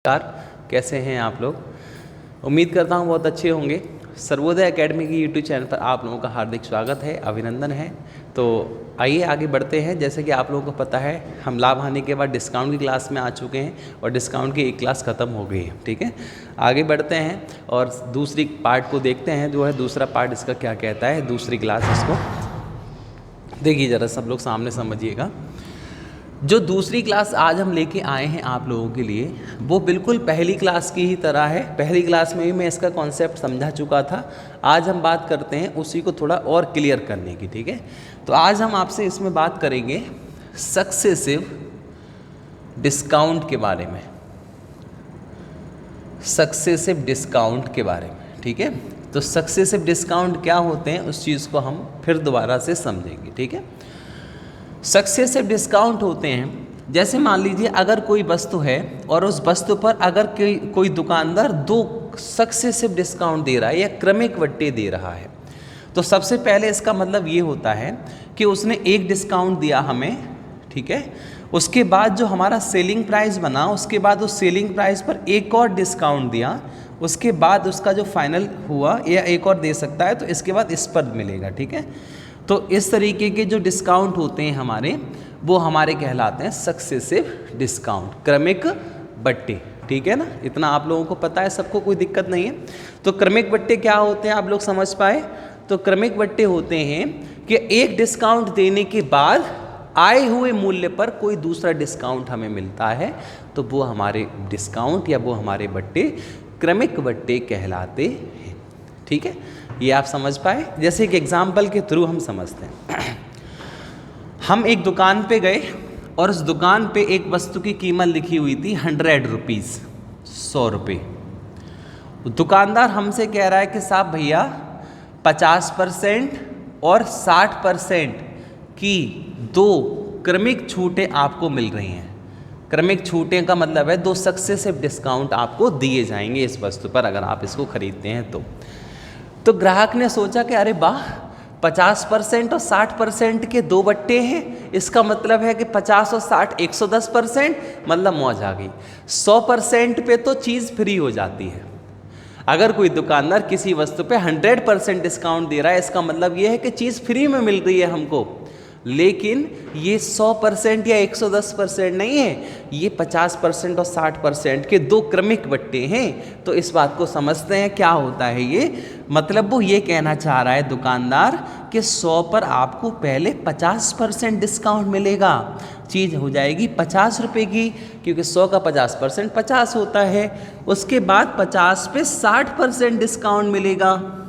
नमस्कार, कैसे हैं आप लोग। उम्मीद करता हूँ बहुत अच्छे होंगे। सर्वोदय एकेडमी की यूट्यूब चैनल पर आप लोगों का हार्दिक स्वागत है, अभिनंदन है। तो आइए आगे बढ़ते हैं। जैसे कि आप लोगों को पता है, हम लाभ हानि के बाद डिस्काउंट की क्लास में आ चुके हैं और डिस्काउंट की एक क्लास ख़त्म हो गई है। ठीक है, आगे बढ़ते हैं और दूसरी पार्ट को देखते हैं, जो है दूसरा पार्ट इसका क्या कहता है। दूसरी क्लास इसको देखिए ज़रा, सब लोग सामने समझिएगा। जो दूसरी क्लास आज हम लेके आए हैं आप लोगों के लिए, वो बिल्कुल पहली क्लास की ही तरह है। पहली क्लास में भी मैं इसका कॉन्सेप्ट समझा चुका था। आज हम बात करते हैं उसी को थोड़ा और क्लियर करने की। ठीक है, तो आज हम आपसे इसमें बात करेंगे सक्सेसिव डिस्काउंट के बारे में, सक्सेसिव डिस्काउंट के बारे में। ठीक है, तो सक्सेसिव डिस्काउंट क्या होते हैं उस चीज़ को हम फिर दोबारा से समझेंगे। ठीक है, सक्सेसिव डिस्काउंट होते हैं, जैसे मान लीजिए अगर कोई वस्तु है और उस वस्तु पर अगर कोई दुकानदार दो सक्सेसिव डिस्काउंट दे रहा है या क्रमिक वट्टे दे रहा है, तो सबसे पहले इसका मतलब ये होता है कि उसने एक डिस्काउंट दिया हमें। ठीक है, उसके बाद जो हमारा सेलिंग प्राइस बना, उसके बाद उस सेलिंग प्राइस पर एक और डिस्काउंट दिया, उसके बाद उसका जो फाइनल हुआ या एक और दे सकता है, तो इसके बाद इस पर मिलेगा। ठीक है, तो इस तरीके के जो डिस्काउंट होते हैं हमारे, वो हमारे कहलाते हैं सक्सेसिव डिस्काउंट, क्रमिक बट्टे। ठीक है ना, इतना आप लोगों को पता है, सबको कोई दिक्कत नहीं है। तो क्रमिक बट्टे क्या होते हैं आप लोग समझ पाए। तो क्रमिक बट्टे होते हैं कि एक डिस्काउंट देने के बाद आए हुए मूल्य पर कोई दूसरा डिस्काउंट हमें मिलता है, तो वो हमारे डिस्काउंट या वो हमारे बट्टे क्रमिक बट्टे कहलाते हैं। ठीक है, ये आप समझ पाए। जैसे एक एग्जाम्पल के थ्रू हम समझते हैं। हम एक दुकान पे गए और उस दुकान पे एक वस्तु की कीमत लिखी हुई थी 100 रुपीज़, 100 रुपये। दुकानदार हमसे कह रहा है कि साहब भैया 50% और 60% की दो क्रमिक छूटें आपको मिल रही हैं। क्रमिक छूटें का मतलब है दो सक्सेसिव डिस्काउंट आपको दिए जाएंगे इस वस्तु पर अगर आप इसको खरीदते हैं तो ग्राहक ने सोचा कि अरे वाह, 50% और 60% के दो बट्टे हैं, इसका मतलब है कि 50 और 60 110%, मतलब मौज आ गई। 100% पे तो चीज़ फ्री हो जाती है। अगर कोई दुकानदार किसी वस्तु पे 100% डिस्काउंट दे रहा है, इसका मतलब ये है कि चीज़ फ्री में मिल रही है हमको। लेकिन ये 100% या 110% नहीं है, ये 50% और 60% के दो क्रमिक बट्टे हैं। तो इस बात को समझते हैं क्या होता है ये। मतलब वो ये कहना चाह रहा है दुकानदार कि 100 पर आपको पहले 50% डिस्काउंट मिलेगा, चीज़ हो जाएगी 50 रुपये की, क्योंकि 100 का 50% 50 होता है। उसके बाद 50 पे 60% डिस्काउंट मिलेगा,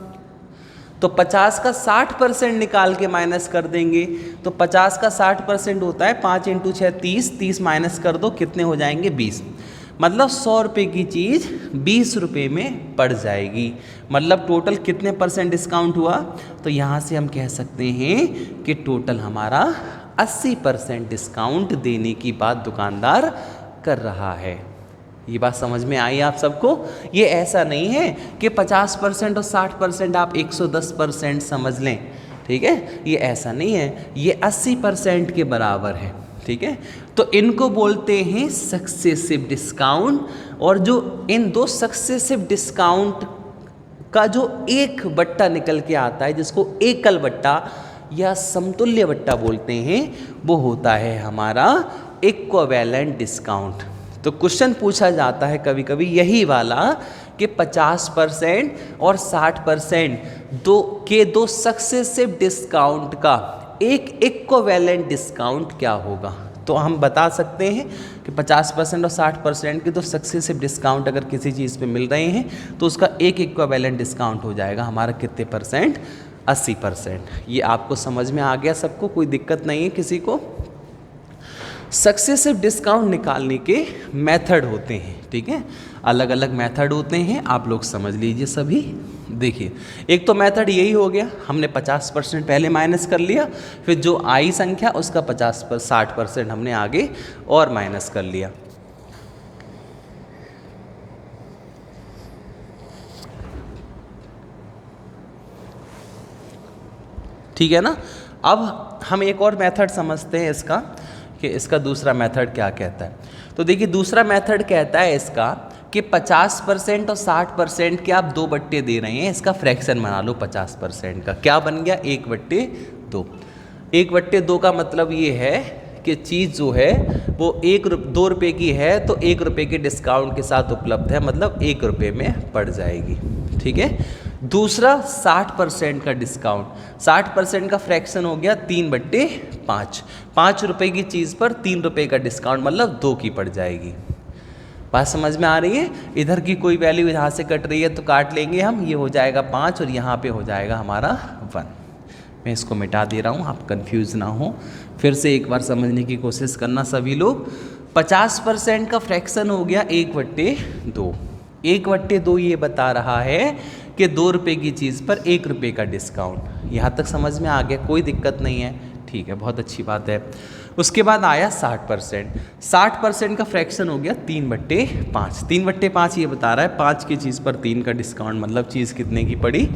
तो 50 का 60% निकाल के माइनस कर देंगे, तो 50 का 60% होता है 5 × 6 30, 30 माइनस कर दो, कितने हो जाएंगे 20। मतलब 100 रुपये की चीज़ 20 रुपये में पड़ जाएगी। मतलब टोटल कितने % डिस्काउंट हुआ, तो यहाँ से हम कह सकते हैं कि टोटल हमारा 80% डिस्काउंट देने की बात दुकानदार कर रहा है। ये बात समझ में आई आप सबको। ये ऐसा नहीं है कि 50% और 60% आप 110% समझ लें। ठीक है, ये ऐसा नहीं है, ये 80% के बराबर है। ठीक है, तो इनको बोलते हैं सक्सेसिव डिस्काउंट। और जो इन दो सक्सेसिव डिस्काउंट का जो एक बट्टा निकल के आता है, जिसको एकल बट्टा या समतुल्य बट्टा बोलते हैं, वो होता है हमारा इक्विवेलेंट डिस्काउंट। तो क्वेश्चन पूछा जाता है कभी कभी यही वाला कि 50% और 60% दो सक्सेसिव डिस्काउंट का एक इक्विवेलेंट डिस्काउंट क्या होगा। तो हम बता सकते हैं कि 50% और 60% के दो सक्सेसिव डिस्काउंट अगर किसी चीज़ पे मिल रहे हैं, तो उसका एक इक्विवेलेंट डिस्काउंट हो जाएगा हमारा कितने %, 80%। ये आपको समझ में आ गया सबको, कोई दिक्कत नहीं है किसी को। सक्सेसिव डिस्काउंट निकालने के मेथड होते हैं। ठीक है, अलग अलग मेथड होते हैं, आप लोग समझ लीजिए सभी। देखिए, एक तो मेथड यही हो गया, हमने 50% पहले माइनस कर लिया, फिर जो आई संख्या उसका 60% हमने आगे और माइनस कर लिया। ठीक है ना। अब हम एक और मेथड समझते हैं इसका कि इसका दूसरा मेथड क्या कहता है। तो देखिए दूसरा मेथड कहता है इसका कि 50% और 60% के आप 2 दे रहे हैं, इसका फ्रैक्शन बना लो 50% का। क्या बन गया? 1/2। 1/2 का मतलब ये है कि चीज़ जो है वो 2 रुपये की है तो 1 रुपये के डिस्काउंट के साथ उपलब्ध है, मतलब 1 रुपये में पड़ जाएगी। ठीक है। दूसरा 60% का डिस्काउंट, 60% का फ्रैक्शन हो गया 3/5। 5 रुपये की चीज़ पर 3 रुपये का डिस्काउंट, मतलब 2 की पड़ जाएगी। बात समझ में आ रही है? इधर की कोई वैल्यू यहाँ से कट रही है तो काट लेंगे हम, ये हो जाएगा 5 और यहाँ पे हो जाएगा हमारा 1। मैं इसको मिटा दे रहा हूँ, आप कंफ्यूज ना हो। फिर से एक बार समझने की कोशिश करना सभी लोग। 50% का फ्रैक्शन हो गया 1/2। 1/2 ये बता रहा है कि 2 रुपये की चीज़ पर 1 रुपये का डिस्काउंट। यहाँ तक समझ में आ गया? कोई दिक्कत नहीं है? ठीक है, बहुत अच्छी बात है। उसके बाद आया 60%। 60% का फ्रैक्शन हो गया 3/5। 3/5 ये बता रहा है 5 की चीज़ पर 3 का डिस्काउंट, मतलब चीज़ कितने की पड़ी?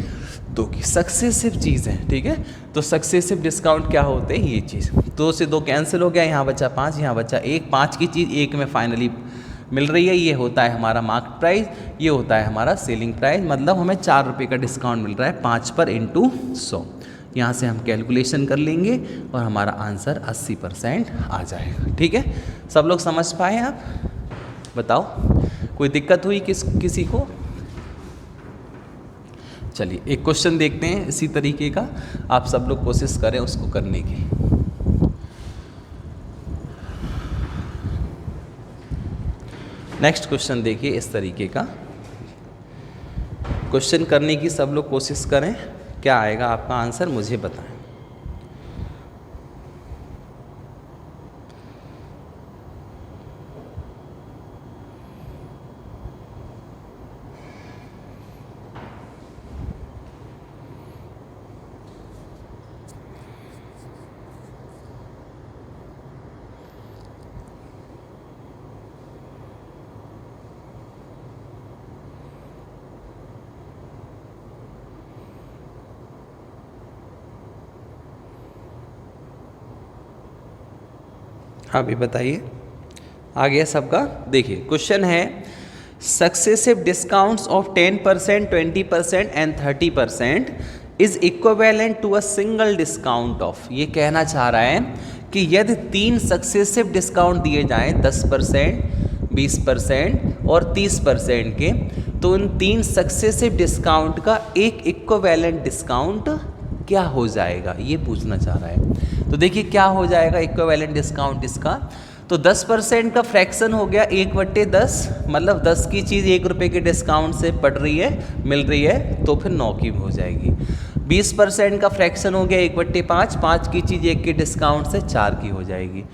2 की। सक्सेसिव चीज़ है, ठीक है। तो सक्सेसिव डिस्काउंट क्या होते हैं? ये चीज़ 2 से 2 कैंसिल हो गया, यहाँ बचा 5, यहाँ बचा 1। 5 की चीज़ 1 में फाइनली मिल रही है, ये होता है हमारा मार्केट प्राइस, ये होता है हमारा सेलिंग प्राइस, मतलब हमें 4 रुपये का डिस्काउंट मिल रहा है 5 पर इंटू 100। यहाँ से हम कैलकुलेशन कर लेंगे और हमारा आंसर 80% आ जाएगा। ठीक है, सब लोग समझ पाए? आप बताओ, कोई दिक्कत हुई किसी को? चलिए एक क्वेश्चन देखते हैं इसी तरीके का, आप सब लोग कोशिश करें उसको करने की। नेक्स्ट क्वेश्चन देखिए इस तरीके का, क्वेश्चन करने की सब लोग कोशिश करें। क्या आएगा आपका आंसर मुझे बताएं। हाँ भी बताइए, आ गया सबका? देखिए क्वेश्चन है successive discounts of 10%, 20% and 30% is equivalent to a single discount of. ये कहना चाह रहा है कि यदि 3 सक्सेसिव डिस्काउंट दिए जाएं 10%, 20% और 30% के, तो उन 3 सक्सेसिव डिस्काउंट का एक इक्विवेलेंट डिस्काउंट क्या हो जाएगा, ये पूछना चाह रहा है। तो देखिए क्या हो जाएगा इक्विवेलेंट डिस्काउंट इसका। तो 10% का फ्रैक्शन हो गया 1/10, मतलब 10 की चीज़ 1 रुपये के डिस्काउंट से पड़ रही है, मिल रही है, तो फिर 9 की हो जाएगी। 20% का फ्रैक्शन हो गया 1/5, 5 की चीज़ 1 के डिस्काउंट से 4 की हो जाएगी।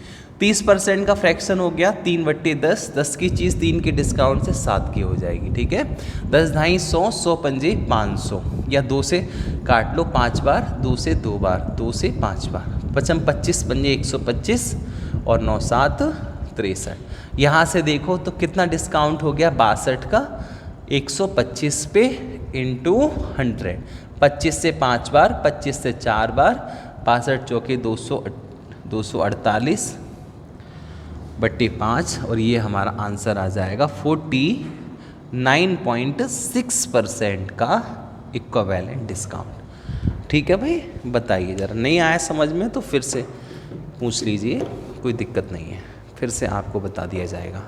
30% का फ्रैक्शन हो गया 3/10, 10 की चीज़ 3 के डिस्काउंट से 7 की हो जाएगी। ठीक है, 10 ढाई 100, 100 पंजे 500, या 2 से काट लो 5 बार, 2 से 2 बार, 2 से 5 बार, 25 पंजे 125 और 9 7 63। यहाँ से देखो तो कितना डिस्काउंट हो गया 62 का, 125 पे इंटू 100, 25 से 5 बार, 25 से 4 बार, 62 चौके 248 बट्टे 5, और ये हमारा आंसर आ जाएगा 49.6% का इक्विवेलेंट डिस्काउंट। ठीक है भाई, बताइए ज़रा, नहीं आया समझ में तो फिर से पूछ लीजिए, कोई दिक्कत नहीं है, फिर से आपको बता दिया जाएगा।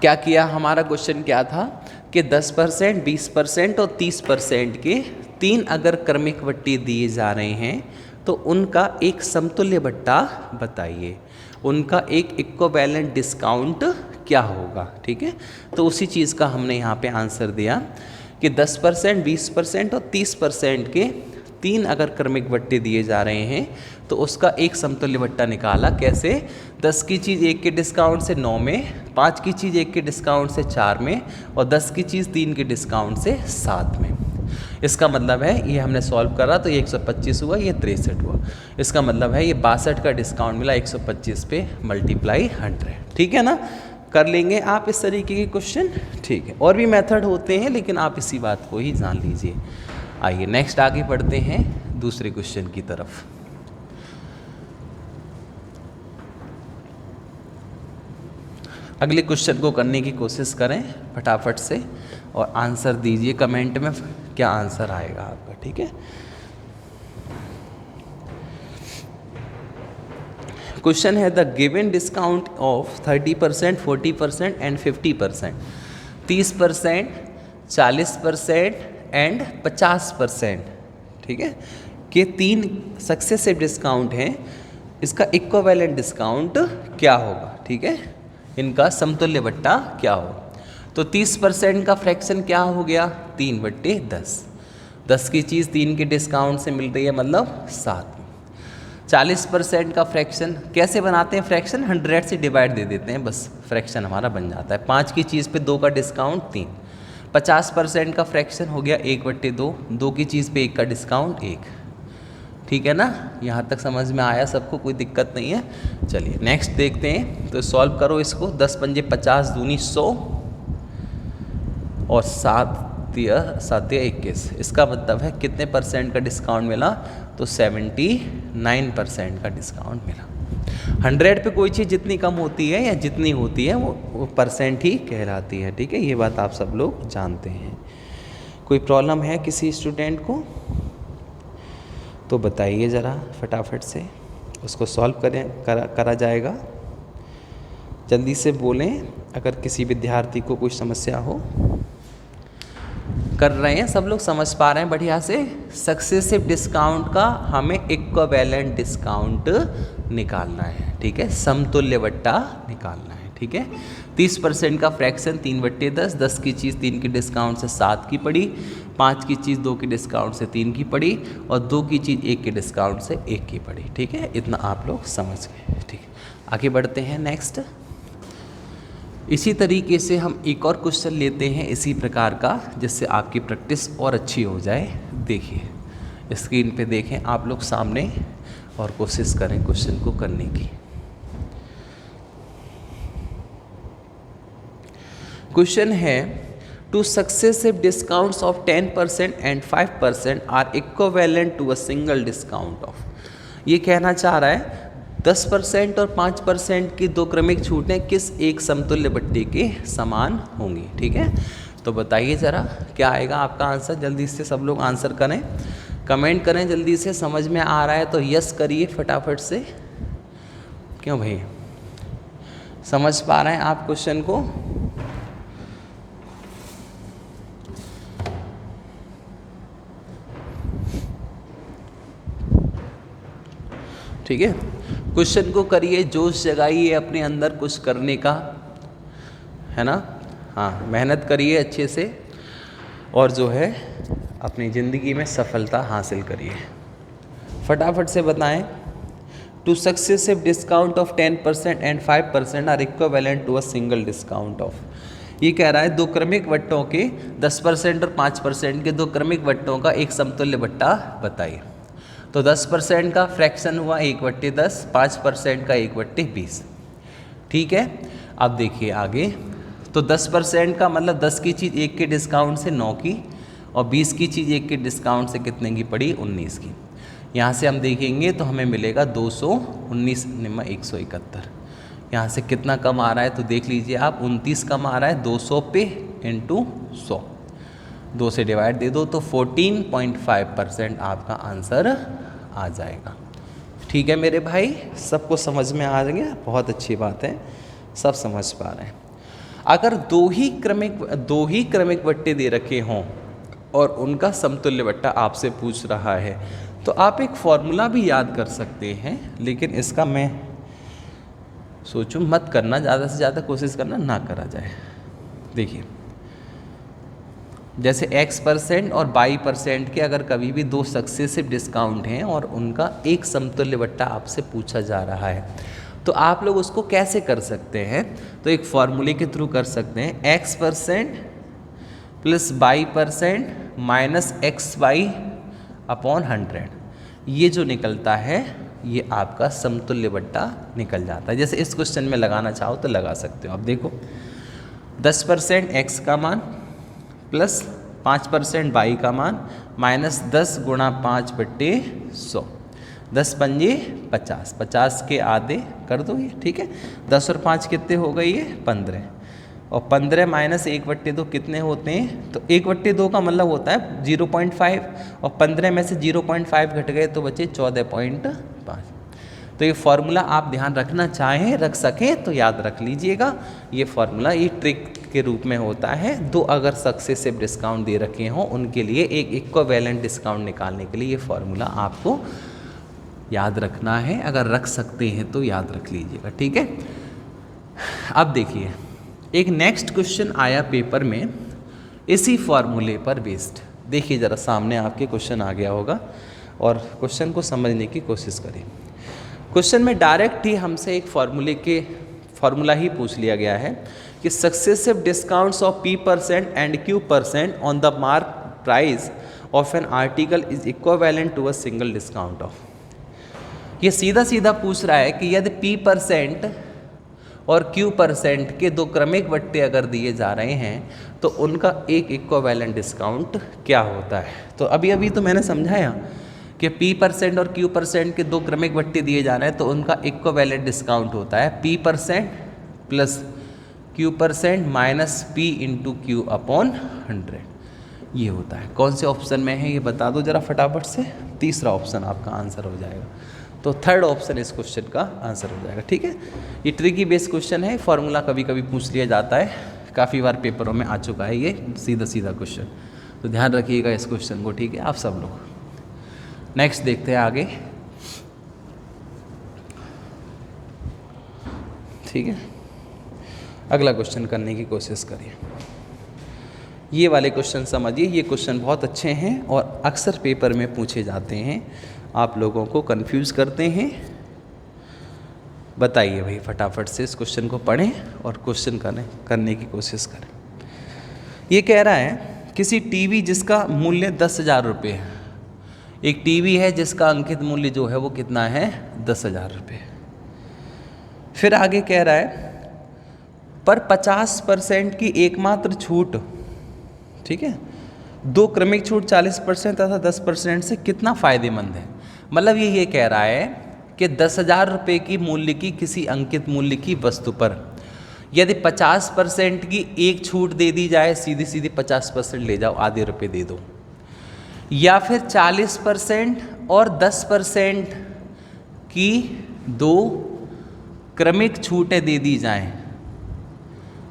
क्या किया, हमारा क्वेश्चन क्या था कि 10%, 20% और 30% के 3 अगर क्रमिक बट्टे दिए जा रहे हैं तो उनका एक समतुल्य बट्टा बताइए, उनका एक इक्विवेलेंट डिस्काउंट क्या होगा। ठीक है, तो उसी चीज़ का हमने यहाँ पे आंसर दिया कि 10%, 20% और 30% के 3 अगर क्रमिक बट्टे दिए जा रहे हैं तो उसका एक समतुल्य बट्टा निकाला। कैसे? 10 की चीज़ 1 के डिस्काउंट से 9 में, 5 की चीज़ 1 के डिस्काउंट से 4 में, और 10 की चीज़ 3 के डिस्काउंट से 7 में। इसका मतलब है ये हमने सॉल्व करा तो ये 125 हुआ, ये 63 हुआ। इसका मतलब है ये 62 का डिस्काउंट मिला 125 पे मल्टीप्लाई 100। ठीक है ना, कर लेंगे आप इस तरीके के क्वेश्चन। ठीक है, और भी मेथड होते हैं लेकिन आप इसी बात को ही जान लीजिए। आइए नेक्स्ट आगे बढ़ते हैं दूसरे क्वेश्चन की तरफ। अगले क्वेश्चन को करने की कोशिश करें फटाफट से और आंसर दीजिए कमेंट में क्या आंसर आएगा आपका, ठीक है। क्वेश्चन है the given discount of 30%, 40% and 50%, 30%, 40% and 50%, ठीक है, के 3 सक्सेसिव डिस्काउंट हैं। इसका इक्विवेलेंट डिस्काउंट क्या होगा, ठीक है, इनका समतुल्य बट्टा क्या होगा। तो 30% का फ्रैक्शन क्या हो गया, 3/10, 10 की चीज़ 3 के डिस्काउंट से मिल रही है मतलब 7। 40% का फ्रैक्शन कैसे बनाते हैं, फ्रैक्शन 100 से डिवाइड दे देते हैं, बस फ्रैक्शन हमारा बन जाता है। 5 की चीज़ पे 2 का डिस्काउंट 3। 50% का फ्रैक्शन हो गया 1/2, 2 की चीज़ पे 1 का डिस्काउंट 1, ठीक है ना। यहाँ तक समझ में आया सबको, कोई दिक्कत नहीं है। चलिए नेक्स्ट देखते हैं, तो सॉल्व करो इसको। 10 पंजे 50, दूनी 100 और 7 या 21। इसका मतलब है कितने परसेंट का डिस्काउंट मिला, तो 79% का डिस्काउंट मिला। 100 पे कोई चीज़ जितनी कम होती है या जितनी होती है वो परसेंट ही कहलाती है, ठीक है, ये बात आप सब लोग जानते हैं। कोई प्रॉब्लम है किसी स्टूडेंट को तो बताइए ज़रा फटाफट से, उसको सॉल्व करा जाएगा। जल्दी से बोलें अगर किसी विद्यार्थी को कोई समस्या हो। कर रहे हैं सब लोग, समझ पा रहे हैं बढ़िया से। सक्सेसिव डिस्काउंट का हमें इक्विवेलेंट डिस्काउंट निकालना है, ठीक है, समतुल्य बट्टा निकालना है, ठीक है। 30% का फ्रैक्शन 3/10, 10 की चीज़ 3 के डिस्काउंट से 7 की पड़ी, 5 की चीज़ 2 के डिस्काउंट से 3 की पड़ी और 2 की चीज़ 1 के डिस्काउंट से 1 की पड़ी, ठीक है। इतना आप लोग समझ गए, ठीक है। आगे बढ़ते हैं नेक्स्ट। इसी तरीके से हम एक और क्वेश्चन लेते हैं इसी प्रकार का, जिससे आपकी प्रैक्टिस और अच्छी हो जाए। देखिए स्क्रीन पे देखें आप लोग सामने और कोशिश करें क्वेश्चन को करने की। क्वेश्चन है two successive discounts of 10% and 5% are equivalent to a single discount of. ये कहना चाह रहा है 10% और 5% की 2 क्रमिक छूटें किस एक समतुल्य बट्टे के समान होंगी, ठीक है। तो बताइए ज़रा क्या आएगा आपका आंसर, जल्दी से सब लोग आंसर करें, कमेंट करें जल्दी से। समझ में आ रहा है तो यस करिए फटाफट से। क्यों भाई, समझ पा रहे हैं आप क्वेश्चन को? ठीक है, क्वेश्चन को करिए, जोश जगाइए अपने अंदर कुछ करने का, है ना। हाँ, मेहनत करिए अच्छे से और जो है अपनी ज़िंदगी में सफलता हासिल करिए। फटाफट से बताएं। Two successive discount of 10% and 5% are equivalent to a single discount of. ये कह रहा है 2 क्रमिक बट्टों के 10% और 5% के 2 क्रमिक बट्टों का एक समतुल्य बट्टा बताइए। तो 10% का फ्रैक्शन हुआ 1/10, 5% का 1/20, ठीक है। अब देखिए आगे, तो 10% का मतलब 10 की चीज़ 1 के डिस्काउंट से 9 की और 20 की चीज़ 1 के डिस्काउंट से कितने की पड़ी, 19 की। यहाँ से हम देखेंगे तो हमें मिलेगा 219 निम्न 171। यहाँ से कितना कम आ रहा है तो देख लीजिए आप, 29 कम आ रहा है 200 पे इंटू 100, 2 से डिवाइड दे दो तो 14.5% आपका आंसर आ जाएगा। ठीक है मेरे भाई, सबको समझ में आ गया, बहुत अच्छी बात है, सब समझ पा रहे हैं। अगर दो ही क्रमिक बट्टे दे रखे हों और उनका समतुल्य बट्टा आपसे पूछ रहा है तो आप एक फॉर्मूला भी याद कर सकते हैं, लेकिन इसका मैं सोचूं मत करना, ज़्यादा से ज़्यादा कोशिश करना ना करा जाए। देखिए जैसे X% और Y% के अगर कभी भी 2 सक्सेसिव डिस्काउंट हैं और उनका एक समतुल्य बट्टा आपसे पूछा जा रहा है तो आप लोग उसको कैसे कर सकते हैं, तो एक फॉर्मूले के थ्रू कर सकते हैं। X% plus Y% minus XY upon 100, ये जो निकलता है ये आपका समतुल्य बट्टा निकल जाता है। जैसे इस क्वेश्चन में लगाना चाहो तो लगा सकते हो। अब देखो 10% X का मान प्लस 5% Y का मान माइनस 10 गुणा 5/100, 10 पंजे 50, 50 के आधे कर दो ये, ठीक है। 10 और 5 कितने हो गए ये 15, और 15 माइनस 1/2 कितने होते हैं, तो 1/2 का मतलब होता है 0.5, और 15 में से 0.5 घट गए तो बचे 14.5। तो ये फार्मूला आप ध्यान रखना चाहें रख सकें तो याद रख लीजिएगा। ये फार्मूला ये ट्रिक के रूप में होता है। दो अगर सक्सेसिव डिस्काउंट दे रखे हों उनके लिए एक इक्विवेलेंट डिस्काउंट निकालने के लिए ये फार्मूला आपको याद रखना है। अगर रख सकते हैं तो याद रख लीजिएगा, ठीक है। अब देखिए एक नेक्स्ट क्वेश्चन आया पेपर में इसी फार्मूले पर बेस्ड। देखिए ज़रा सामने आपके क्वेश्चन आ गया होगा और क्वेश्चन को समझने की कोशिश करें। क्वेश्चन में डायरेक्ट ही हमसे एक फार्मूला ही पूछ लिया गया है कि successive discounts of P% and Q% on the mark price of an article is equivalent to a single discount of. ये सीधा सीधा पूछ रहा है कि यदि P% और Q% के दो क्रमिक बट्टे अगर दिए जा रहे हैं तो उनका एक इक्विवेलेंट डिस्काउंट क्या होता है। तो अभी तो मैंने समझाया कि P% और Q% के दो क्रमिक बट्टे दिए जा रहे हैं तो उनका इक्विवेलेंट डिस्काउंट होता है P% plus Q% minus P into Q upon 100। ये होता है। कौन से ऑप्शन में है ये बता दो ज़रा फटाफट से। तीसरा ऑप्शन आपका आंसर हो जाएगा। तो थर्ड ऑप्शन इस क्वेश्चन का आंसर हो जाएगा, ठीक है। ये ट्रिकी बेस्ड क्वेश्चन है, फार्मूला कभी कभी पूछ लिया जाता है, काफ़ी बार पेपरों में आ चुका है ये सीधा क्वेश्चन। तो ध्यान रखिएगा इस क्वेश्चन को, ठीक है आप सब लोग। नेक्स्ट देखते हैं आगे, ठीक है। अगला क्वेश्चन करने की कोशिश करिए। ये वाले क्वेश्चन समझिए, ये क्वेश्चन बहुत अच्छे हैं और अक्सर पेपर में पूछे जाते हैं, आप लोगों को कंफ्यूज करते हैं। बताइए भाई फटाफट से इस क्वेश्चन को पढ़ें और क्वेश्चन करने की कोशिश करें। ये कह रहा है किसी टीवी जिसका मूल्य 10,000 रुपये है, एक टीवी है जिसका अंकित मूल्य जो है वो कितना है 10,000 रुपये। फिर आगे कह रहा है पर 50% की एकमात्र छूट, ठीक है, दो क्रमिक छूट 40% तथा 10% से कितना फ़ायदेमंद है। मतलब ये कह रहा है कि 10,000 रुपये की मूल्य की किसी अंकित मूल्य की वस्तु पर यदि 50% की एक छूट दे दी जाए, सीधी 50% ले जाओ, आधे रुपये दे दो, या फिर 40% और 10% की दो क्रमिक छूटें दे दी जाएं,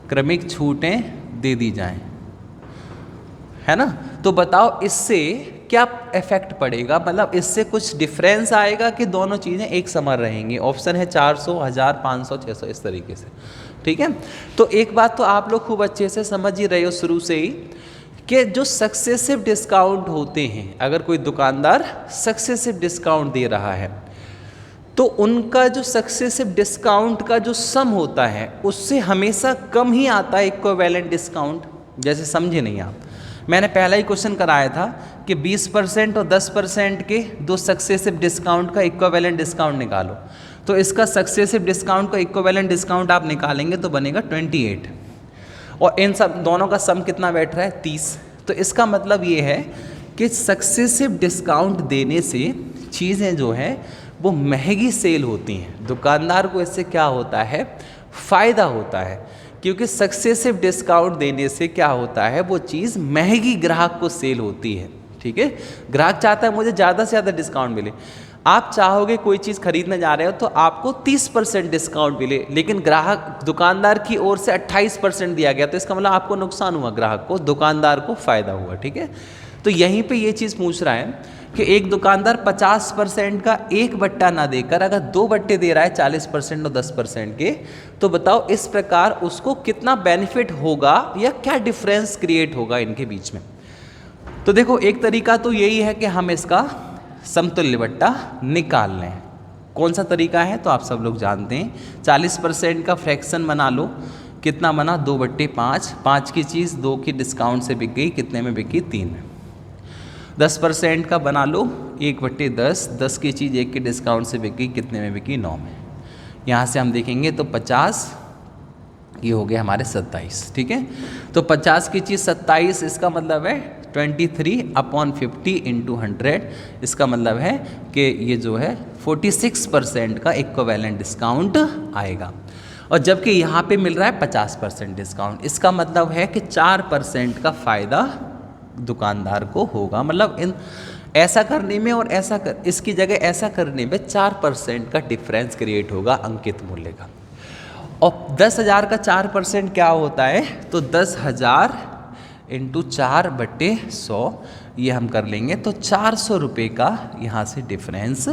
क्रमिक छूटें दे दी जाएं, है ना। तो बताओ इससे क्या इफेक्ट पड़ेगा, मतलब इससे कुछ डिफरेंस आएगा कि दोनों चीज़ें एक समान रहेंगी। ऑप्शन है 400, 1000, 500, 600 इस तरीके से, ठीक है। तो एक बात तो आप लोग खूब अच्छे से समझ ही रहे हो शुरू से ही कि जो सक्सेसिव डिस्काउंट होते हैं, अगर कोई दुकानदार सक्सेसिव डिस्काउंट दे रहा है तो उनका जो सक्सेसिव डिस्काउंट का जो सम होता है उससे हमेशा कम ही आता है इक्विवेलेंट डिस्काउंट। जैसे समझे नहीं आप, मैंने पहला ही क्वेश्चन कराया था कि 20% और 10% के दो सक्सेसिव डिस्काउंट का इक्विवेलेंट डिस्काउंट निकालो। तो इसका सक्सेसिव डिस्काउंट का इक्विवेलेंट डिस्काउंट आप निकालेंगे तो बनेगा 28, और इन सब दोनों का सम कितना बैठ रहा है 30। तो इसका मतलब ये है कि सक्सेसिव डिस्काउंट देने से चीज़ें जो हैं वो महंगी सेल होती हैं। दुकानदार को इससे क्या होता है, फ़ायदा होता है, क्योंकि सक्सेसिव डिस्काउंट देने से क्या होता है, वो चीज़ महंगी ग्राहक को सेल होती है, ठीक है। ग्राहक चाहता है मुझे ज़्यादा से ज़्यादा डिस्काउंट मिले। आप चाहोगे कोई चीज़ खरीदने जा रहे हो तो आपको 30% डिस्काउंट मिले, लेकिन ग्राहक दुकानदार की ओर से 28% दिया गया, तो इसका मतलब आपको नुकसान हुआ, ग्राहक को, दुकानदार को फ़ायदा हुआ, ठीक है। तो यहीं पे ये चीज़ पूछ रहा है कि एक दुकानदार 50% का एक बट्टा ना देकर अगर दो बट्टे दे रहा है 40% और 10% के, तो बताओ इस प्रकार उसको कितना बेनिफिट होगा या क्या डिफरेंस क्रिएट होगा इनके बीच में। तो देखो एक तरीका तो यही है कि हम इसका समतुल्य बट्टा निकाल लें। कौन सा तरीका है तो आप सब लोग जानते हैं। 40% का फ्रैक्शन बना लो, कितना बना 2/5, 5 की चीज़ 2 की डिस्काउंट से बिक गई, कितने में बिकी 3। 10% का बना लो 1/10, 10 की चीज़ 1 के डिस्काउंट से बिक गई, कितने में बिकी 9 में। यहाँ से हम देखेंगे तो 50, ये हो गया हमारे 27, ठीक है। तो 50 की चीज़ 27, इसका मतलब है 23/50 इंटू 100, इसका मतलब है कि ये जो है 46% का इक्विवेलेंट डिस्काउंट आएगा। और जबकि यहाँ पे मिल रहा है 50% डिस्काउंट, इसका मतलब है कि 4% का फ़ायदा दुकानदार को होगा। मतलब इन ऐसा करने में और इसकी जगह ऐसा करने में 4% का डिफरेंस क्रिएट होगा अंकित मूल्य का। और 10,000 का 4% क्या होता है, तो 10,000 इंटू 4/100 ये हम कर लेंगे तो 400 रुपये का यहाँ से डिफरेंस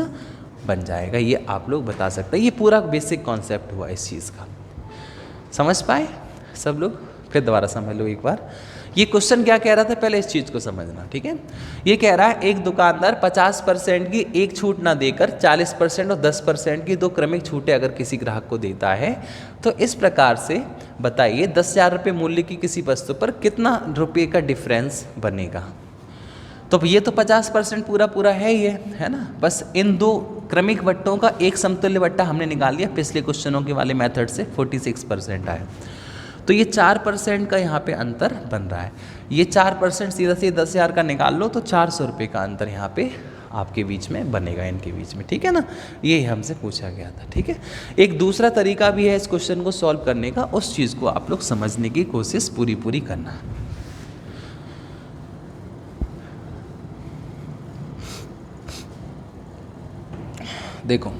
बन जाएगा। ये आप लोग बता सकते हैं। ये पूरा बेसिक कॉन्सेप्ट हुआ इस चीज़ का, समझ पाए सब लोग? फिर दोबारा समझ लो एक बार। ये क्वेश्चन क्या कह रहा था, पहले इस चीज़ को समझना, ठीक है। ये कह रहा है एक दुकानदार 50% की एक छूट ना देकर 40% और 10% की 2 क्रमिक छूटें अगर किसी ग्राहक को देता है तो इस प्रकार से बताइए 10,000 रुपये मूल्य की किसी वस्तु पर कितना रुपये का डिफरेंस बनेगा। तो ये तो 50% पूरा है ये, है ना। बस इन 2 क्रमिक वट्टों का एक समतुल्य वट्टा हमने निकाल लिया पिछले क्वेश्चनों के वाले मेथड से, 46% आया। तो ये 4% का यहाँ पे अंतर बन रहा है। ये 4% सीधा 10,000 का निकाल लो तो 400 रुपये का अंतर यहाँ पे आपके बीच में बनेगा, इनके बीच में, ठीक है ना। ये हमसे पूछा गया था, ठीक है। एक दूसरा तरीका भी है इस क्वेश्चन को सॉल्व करने का, उस चीज़ को आप लोग समझने की कोशिश पूरी करना। देखो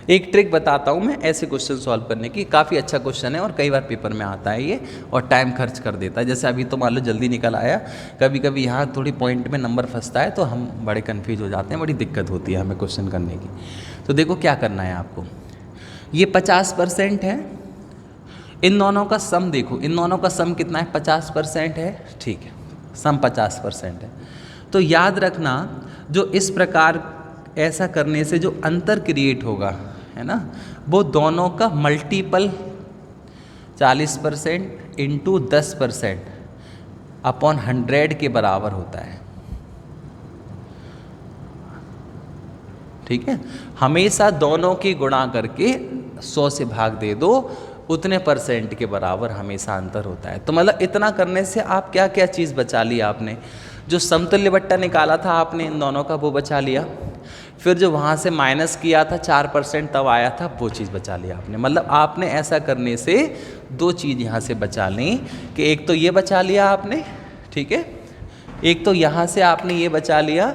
एक ट्रिक बताता हूँ मैं ऐसे क्वेश्चन सॉल्व करने की, काफ़ी अच्छा क्वेश्चन है और कई बार पेपर में आता है ये और टाइम खर्च कर देता है। जैसे अभी तो मान लो जल्दी निकल आया, कभी कभी यहाँ थोड़ी पॉइंट में नंबर फंसता है तो हम बड़े कन्फ्यूज हो जाते हैं, बड़ी दिक्कत होती है हमें क्वेश्चन करने की। तो देखो क्या करना है आपको, ये 50% है, इन दोनों का सम देखो, इन दोनों का सम कितना है, 50% है, ठीक है, सम 50% है। तो याद रखना जो इस प्रकार ऐसा करने से जो अंतर क्रिएट होगा, है ना, वो दोनों का मल्टीपल 40% इंटू 10% अपॉन 100 के बराबर होता है, ठीक है। हमेशा दोनों की गुणा करके 100 से भाग दे दो, उतने % के बराबर हमेशा अंतर होता है। तो मतलब इतना करने से आप क्या क्या चीज़ बचा ली आपने, जो समतुल्य बट्टा निकाला था आपने इन दोनों का वो बचा लिया, फिर जो वहाँ से माइनस किया था 4% तब आया था वो चीज़ बचा लिया आपने। मतलब आपने ऐसा करने से 2 चीज़ यहाँ से बचा ली कि एक तो ये बचा लिया आपने, ठीक है, एक तो यहाँ से आपने ये बचा लिया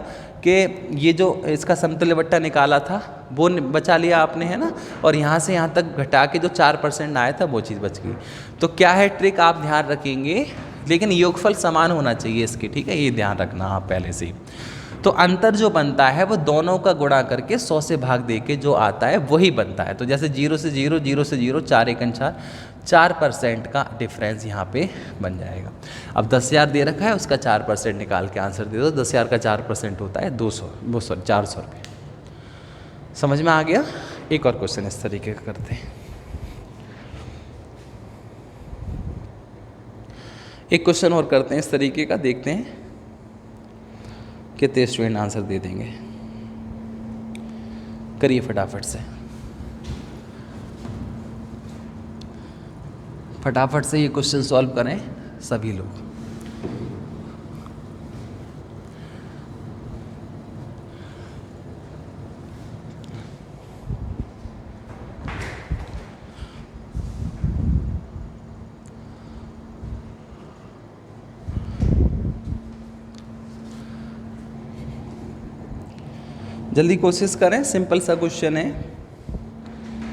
कि ये जो इसका समतुल्य बट्टा निकाला था वो बचा लिया आपने, है ना, और यहाँ से यहाँ तक घटा के जो 4% आया था वो चीज़ बच गई। तो क्या है ट्रिक, आप ध्यान रखेंगे, लेकिन योगफल समान होना चाहिए इसके, ठीक है, ये ध्यान रखना आप पहले से ही। तो अंतर जो बनता है वो दोनों का गुणा करके 100 से भाग दे के जो आता है वही बनता है। तो जैसे 0 से 0, 0 से 0, 4 एकन 4, 4% का डिफरेंस यहाँ पे बन जाएगा। अब 10,000 दे रखा है, उसका 4% निकाल के आंसर दे दो। 10,000 का 4% होता है 400 रुपये। समझ में आ गया? एक और क्वेश्चन इस तरीके का करते हैं। एक क्वेश्चन और करते हैं इस तरीके का, देखते हैं कितने स्टूडेंट आंसर दे देंगे। करिए फटाफट से, फटाफट से ये क्वेश्चन सॉल्व करें सभी लोग। जल्दी कोशिश करें, सिंपल सा क्वेश्चन है,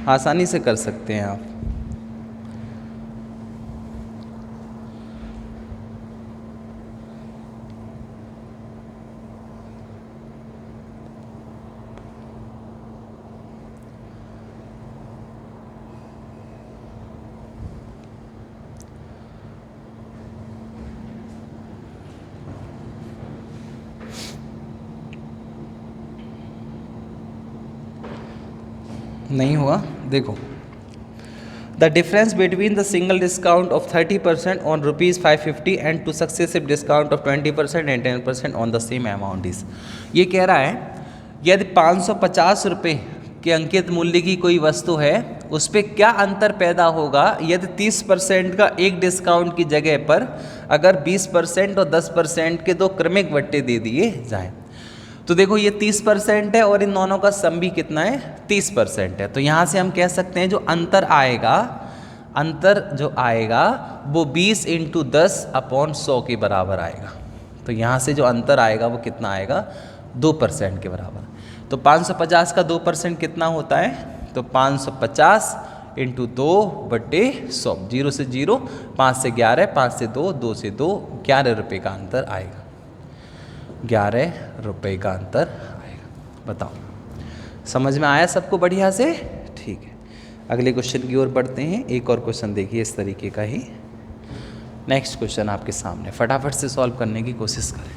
आसानी से कर सकते हैं आप। नहीं हुआ? देखो, the difference between the single discount of 30% on ₹550 and two successive discount of 20% and 10% on the same amount is. ये कह रहा है यदि 550 रुपये के अंकित मूल्य की कोई वस्तु है उस पर क्या अंतर पैदा होगा यदि 30% का एक डिस्काउंट की जगह पर अगर 20% और 10% के दो क्रमिक वट्टे दे दिए जाएं। तो देखो ये 30% है और इन दोनों का सम भी कितना है 30% है। तो यहाँ से हम कह सकते हैं जो अंतर जो आएगा वो 20 × 10/100 के बराबर आएगा। तो यहाँ से जो अंतर आएगा वो कितना आएगा 2% के बराबर। तो 550 का 2% कितना होता है, तो 550 × 2/100, 0 से 0, 5 से 11, 5 से 2, 2 से 2, 11 रुपये का अंतर आएगा, 11 रुपये का अंतर आएगा। बताओ समझ में आया सबको बढ़िया से? ठीक है, अगले क्वेश्चन की ओर बढ़ते हैं। एक और क्वेश्चन देखिए इस तरीके का ही। नेक्स्ट क्वेश्चन आपके सामने, फटाफट से सॉल्व करने की कोशिश करें,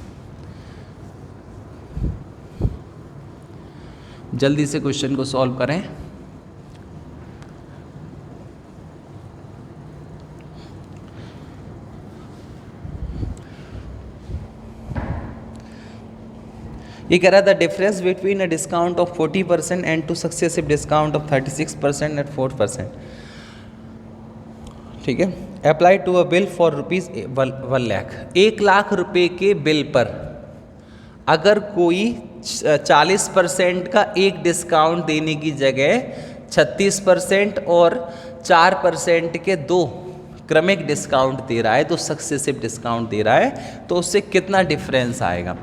जल्दी से क्वेश्चन को सॉल्व करें। ये कह रहा था difference between a discount of 40% and two successive discount of 36% at 4%। ठीक है, apply to a bill for ₹1 lakh. 1 lakh रुपए के बिल पर अगर कोई 40% का एक डिस्काउंट देने की जगह 36% और 4% के दो क्रमिक डिस्काउंट दे रहा है, तो सक्सेसिव डिस्काउंट दे रहा है, तो उससे कितना डिफरेंस आएगा।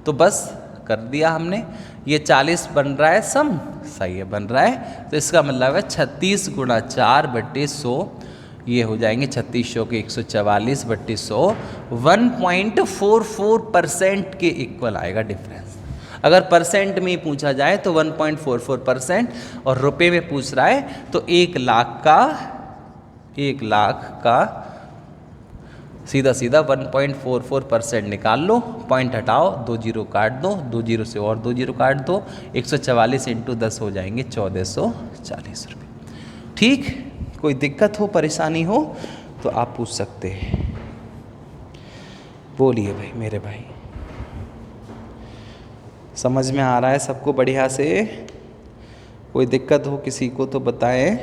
तो बस कर दिया हमने, ये 40 बन रहा है सम, सही है बन रहा है, तो इसका मतलब है 36 × 4/100, ये हो जाएंगे 3600 के 144/100, 1.44% के इक्वल आएगा डिफरेंस। अगर परसेंट में पूछा जाए तो 1.44%, और रुपए में पूछ रहा है तो 1 लाख का सीधा 1.44% निकाल लो, पॉइंट हटाओ, 2 जीरो काट दो, 2 जीरो से और 2 जीरो काट दो, 144 × 10 हो जाएंगे 1440 रुपये। ठीक, कोई दिक्कत हो परेशानी हो तो आप पूछ सकते हैं, बोलिए भाई मेरे भाई। समझ में आ रहा है सबको बढ़िया से? कोई दिक्कत हो किसी को तो बताएं।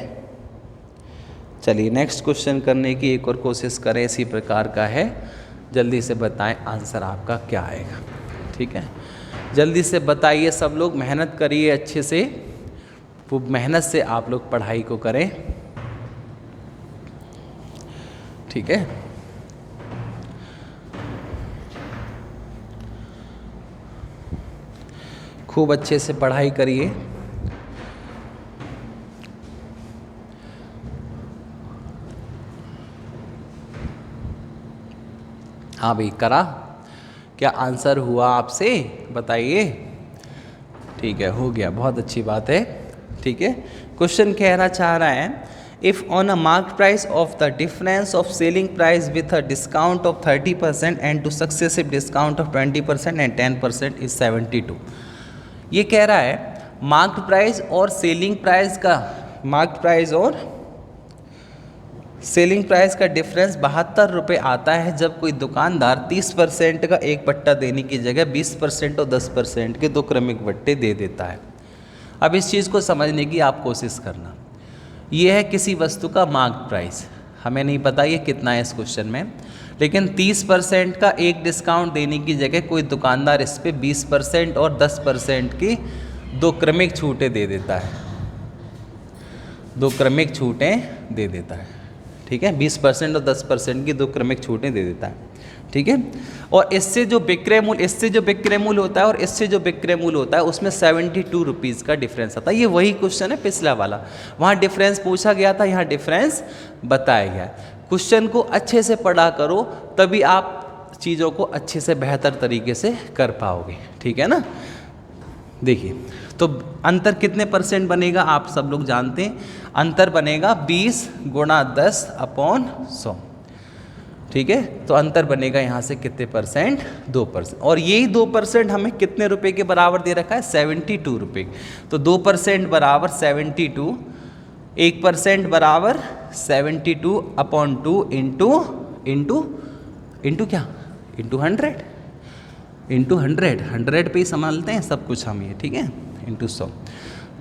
चलिए नेक्स्ट क्वेश्चन करने की एक और कोशिश करें, इसी प्रकार का है, जल्दी से बताएं आंसर आपका क्या आएगा। ठीक है, जल्दी से बताइए, सब लोग मेहनत करिए अच्छे से, वो मेहनत से आप लोग पढ़ाई को करें। ठीक है, खूब अच्छे से पढ़ाई करिए। हाँ भाई करा, क्या आंसर हुआ आपसे बताइए? ठीक है, हो गया, बहुत अच्छी बात है। ठीक है, क्वेश्चन कहना चाह रहा है if on a mark price of the difference of selling price with a discount of 30% and two successive discount of 20% and 10% is 72। ये कह रहा है मार्क प्राइस और सेलिंग प्राइस का, मार्क प्राइस और सेलिंग प्राइस का डिफरेंस 72 रुपये आता है जब कोई दुकानदार 30% का एक पट्टा देने की जगह 20% और 10% के दो क्रमिक वट्टे दे देता है। अब इस चीज़ को समझने की आप कोशिश करना। ये है किसी वस्तु का मार्क प्राइस, हमें नहीं पता ये कितना है इस क्वेश्चन में, लेकिन 30% का एक डिस्काउंट देने की जगह कोई दुकानदार इस पर 20% और 10% की दो क्रमिक छूटें दे देता है, दो क्रमिक छूटें दे देता है। ठीक है, 20% और 10% की दो क्रमिक छूटें दे देता है। ठीक है, और इससे जो विक्रय मूल्य, इससे जो विक्रय मूल्य होता है और इससे जो विक्रय मूल्य होता है उसमें 72 रुपीज़ का डिफरेंस आता है। ये वही क्वेश्चन है पिछला वाला, वहाँ डिफरेंस पूछा गया था, यहाँ डिफरेंस बताया गया है। क्वेश्चन को अच्छे से पढ़ा करो, तभी आप चीज़ों को अच्छे से बेहतर तरीके से कर पाओगे। ठीक है ना? देखिए, तो अंतर कितने % बनेगा आप सब लोग जानते हैं, अंतर बनेगा 20 × 10/100। ठीक है, तो अंतर बनेगा यहाँ से कितने %? 2%। और यही 2% हमें कितने रुपए के बराबर दे रखा है? 72 रुपये। तो 2% बराबर 72, 1% बराबर 72/2 इंटू क्या? इंटू 100, इंटू 100 पे ही संभालते हैं सब कुछ हम ये। ठीक है, इंटू 100,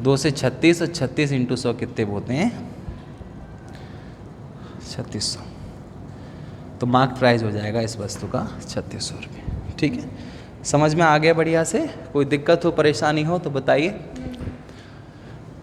2 से 36 और 36 × 100 कितने होते हैं? 3600, तो मार्क प्राइस हो जाएगा इस वस्तु का 3600 रुपये। ठीक है, समझ में आ गया बढ़िया से? कोई दिक्कत हो परेशानी हो तो बताइए,